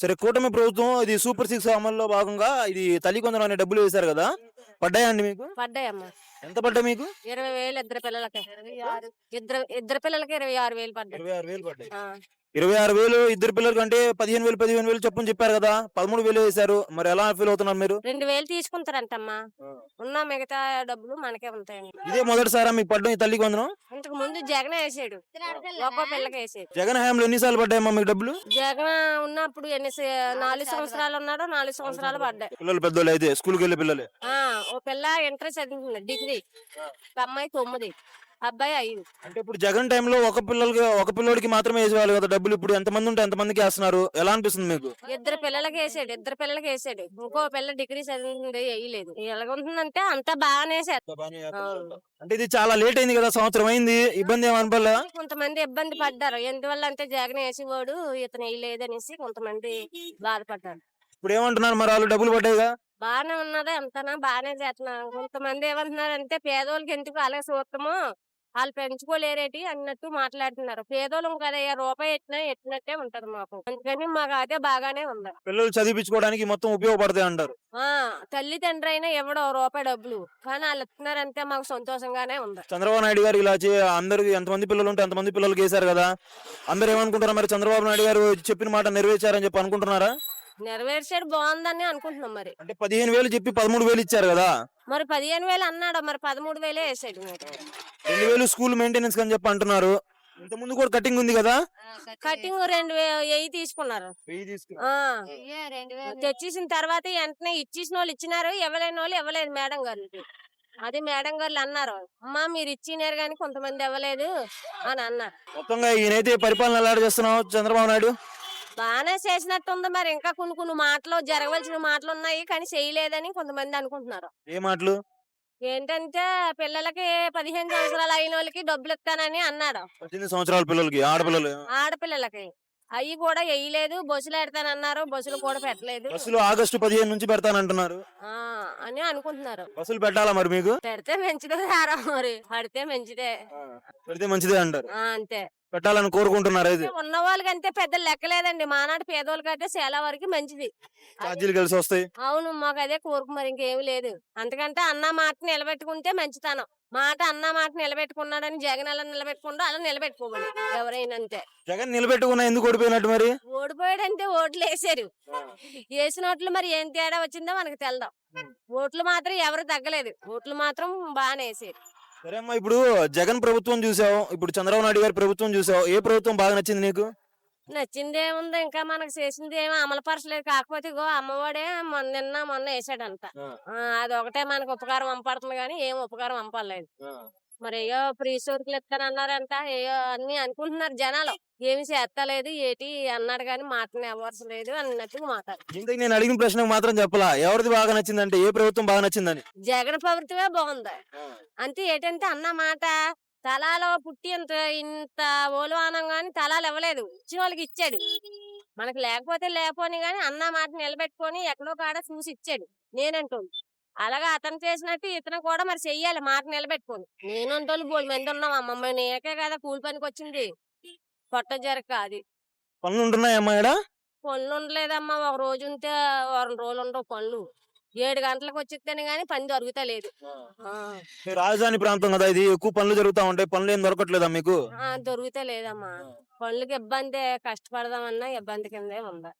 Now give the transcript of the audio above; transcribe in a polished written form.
సరే కూటమి ప్రభుత్వం ఇది సూపర్ సిక్స్ అమల్లో భాగంగా ఇది తల్లి కొందరు అనే డబ్బులు వేశారు కదా, పడ్డాయండి మీకు? పడ్డాయమ్మా. ఎంత పడ్డాయి మీకు? 20,000 ఇద్దరు పిల్లలకి. ఇద్దరు పిల్లలకి 26,000 పడ్డాయి. 26,000 పడ్డాయి. ఆ. 26,000 ఇద్దరు పిల్లలకి అంటే 15,000 చొప్పున చెప్పారు కదా, 13,000 వేశారు. మరి ఎలా ఫీల్ అవుతున్నారు మీరు? 2,000 తీసుకుంటారంటమ్మా. ఉన్న మిగతా డబ్బులు మనకే ఉంటాయండి. ఇదే మొదటిసారా మీకు పడ్డం ఈ తల్లికి వందనం? ఇంతకు ముందు జగన్ వేసాడు, ఒక్కో పిల్లకి వేసాడు. జగన్ హయాంలో ఎన్నిసార్లు పడ్డాయమ్మా మీకు డబ్బులు? జగన్ ఉన్నప్పుడు 4 సంవత్సరాలు ఉన్నాడు, 4 సంవత్సరాలు పడ్డాయి. పిల్లలు పెద్దోళ్ళు అయితే స్కూల్కి వెళ్ళే పిల్లలే. ఓ పిల్ల ఇంటర్ చదువుతుంది, డిగ్రీ. అమ్మాయి 9, అబ్బాయి 5. అంటే ఇప్పుడు జగన్ టైంలో ఒక పిల్లోడికి మాత్రమే వేసేవాళ్ళు కదా డబ్బులు, ఇప్పుడు ఎంతమంది ఉంటే ఎంతమందికి వేస్తున్నారు, ఎలా అనిపిస్తుంది మీకు? ఇద్దరు పిల్లలకి వేసాడు. ఇంకో పిల్ల డిగ్రీ చదువుతుంది, వేయలేదు. ఎలాగుంటుందంటే అంతా బాగానే వేసారు. అంటే ఇది చాలా లేట్ అయింది కదా, సంవత్సరం అయింది, ఇబ్బంది ఏమనిపల్లా? కొంతమంది ఇబ్బంది పడ్డారు. ఎందువల్ల అంటే జగన్ వేసేవాడు, ఇతను వేయలేదు అనేసి కొంతమంది బాధపడ్డారు. ఇప్పుడు ఏమంటున్నారు మరి వాళ్ళు డబ్బులు పడ్డాయిగా? బాగానే ఉన్నదా, ఎంతనా బాగానే చేస్తున్నారు. కొంతమంది ఏమంటున్నారు అంటే పేదోళ్ళకి ఎందుకు అలాగే చూస్తాము, వాళ్ళు పెంచుకోలేరేటి అన్నట్టు మాట్లాడుతున్నారు. పేదోళ్ళం కదా, రూపాయి ఎట్టినట్టే ఉంటది మాకు, అందుకని మాకు అదే బాగానే ఉంది. పిల్లలు చదివించుకోవడానికి మొత్తం ఉపయోగపడతాయి అంటారు. తల్లిదండ్రి అయినా ఎవడో రూపాయి డబ్బులు, కానీ వాళ్ళు ఇస్తున్నారంటే మాకు సంతోషంగానే ఉంది. చంద్రబాబు నాయుడు గారు ఇలా అందరికి ఎంతమంది పిల్లలు ఉంటే అంతమంది పిల్లలకి వేశారు కదా, అందరు ఏమనుకుంటారు మరి? చంద్రబాబు నాయుడు గారు చెప్పిన మాట నెరవేర్చారని చెప్పి అనుకుంటున్నారా? నెరవేర్చాడు, బాగుందని అనుకుంటున్నాం. మరి అంటే 15,000 చెప్పి 13,000 ఇచ్చారు కదా, మరి 15,000 అన్నాడు, మరి 13,000 వేసాడు. 2,000 స్కూల్ మెయింటెనెన్స్ అని చెప్పి అంటున్నారు. ఇంత ముందు కూడా కటింగ్ ఉంది కదా, కటింగ్ 2,000 తీసుకున్నారు. తెచ్చేసిన తర్వాత వెంటనే ఇచ్చేసిన వాళ్ళు ఇచ్చినారు, ఇవ్వలేని వాళ్ళు ఇవ్వలేదు. మేడం గారు అది మేడం గారు అన్నారు, అమ్మా మీరు ఇచ్చినారు కానీ కొంతమంది ఇవ్వలేదు అని అన్నారు. మొత్తంగా ఈయనైతే పరిపాలన ఎలా చేస్తున్నావు చంద్రబాబు నాయుడు? బాగానే చేసినట్టుంది. మరి ఇంకా కొన్ని మాటలు జరగవలసిన మాటలు ఉన్నాయి కానీ చేయలేదని కొంతమంది అనుకుంటున్నారు. ఏ మాటలు? ఏంటంటే పిల్లలకి 15 సంవత్సరాలు అయిన వాళ్ళకి డబ్బులు ఇస్తానని అన్నాడు. 18 సంవత్సరాల పిల్లలకి, ఆడపిల్లలకి అవి కూడా వేయలేదు. బస్సులు పెడతానన్నారు, బస్సులు కూడా పెట్టలేదు. బస్సులు ఆగస్టు 15 నుంచి పెడతానంటున్నారు అని అనుకుంటున్నారు. బస్సులు పెట్టాలా మరి? మీకు పెడితే మంచిదే సారా, మరి పడితే మంచిదే, పెడితే మంచిదే అంటారు. అంతే పెట్టాలని కోరుకుంటున్నారు. అయితే ఉన్న వాళ్ళకి అంతే పెద్ద లెక్కలేదండి. మానాడు పేదోళ్ళకి అయితే చాలా వరకు మంచిది, ఛార్జీలు కలిసి వస్తాయి. అవును, మాకు అదే కోరుకు, మరి ఇంకేమి లేదు. అంతకంటే అన్న మాట నిలబెట్టుకుంటే మంచితనం. అన్న మాట నిలబెట్టుకున్నాడని జగన్ అలా నిలబెట్టుకుంటూ అలా నిలబెట్టుకోవాలి ఎవరైనా. అంతే. జగన్ నిలబెట్టుకున్నా ఎందుకు ఓడిపోయినట్టు మరి? ఓడిపోయాడంటే ఓట్లు వేసారు, వేసిన ఓట్లు మరి ఏం తేడా వచ్చిందో మనకు తెలదాం. ఓట్లు మాత్రం ఎవరు తగ్గలేదు, ఓట్లు మాత్రం బాగానే వేసారు. సరే అమ్మా, ఇప్పుడు జగన్ ప్రభుత్వం చూసావు, ఇప్పుడు చంద్రబాబు నాయుడు గారి ప్రభుత్వం చూసావు, ఏ ప్రభుత్వం బాగా నచ్చింది నీకు? నచ్చింది ఏముంది, ఇంకా మనకు చేసింది ఏమో అమలుపరచలేదు. కాకపోతే ఇగో అమ్మఒడే మొన్న వేసాడంట, అది ఒకటే మనకు ఉపకారం అంపడుతుంది కానీ ఏం ఉపకారం అంపలేదు. మరి ఏయో ఫ్రీ సోర్కులు ఇస్తానన్నారంట, ఏయో అన్ని అనుకుంటున్నారు జనాలు. ఏమి చేస్తలేదు ఏటి అన్నాడు కానీ మాటని ఎవరసలేదు అన్నట్టు మాట్లాడు. ఇంతకు నేను అడిగిన ప్రశ్నకు మాత్రం చెప్పలా, ఎవరిది బాగా నచ్చిందంటే ఏ ప్రభుత్వం బాగా నచ్చిందని? జగన్ ప్రభుత్వమే బాగుంది. అంతే. ఏంటంటే అన్న మాట తలాలో పుట్టి ఇంత ఓలువానం గాని తలాలు ఇవ్వలేదు, ఇచ్చిన వాళ్ళకి ఇచ్చాడు. మనకు లేకపోతే లేకపోని గాని అన్న మాట నిలబెట్టుకొని ఎక్కడో కాడ చూసి ఇచ్చాడు. నేనంటుంది అలాగా అతను చేసినట్టు ఇతను కూడా మరి చెయ్యాలి, మాట నిలబెట్టుకొని. నేనంటోళ్ళు బోల్ మంది ఉన్నాం. అమ్మమ్మ నేకే కదా కూలి పనికి వచ్చింది, పొట్ట జరక. అది పనులు ఉంటున్నాయమ్మా ఇక్కడ? పనులు ఉండలేదమ్మా, ఒక రోజు ఉంటే వారం రోజులు ఉండవు పనులు. 7 గంటలకు వచ్చిస్తేనే గానీ పని దొరుకుతా లేదు. రాజధాని ప్రాంతం కదా, ఇది ఎక్కువ పనులు జరుగుతా ఉంటాయి, పనులు ఏం దొరకట్లేదా మీకు? దొరుకుతా లేదమ్మా, పనులకి ఇబ్బంది. కష్టపడదామన్నా ఇబ్బంది కిందే ఉంది.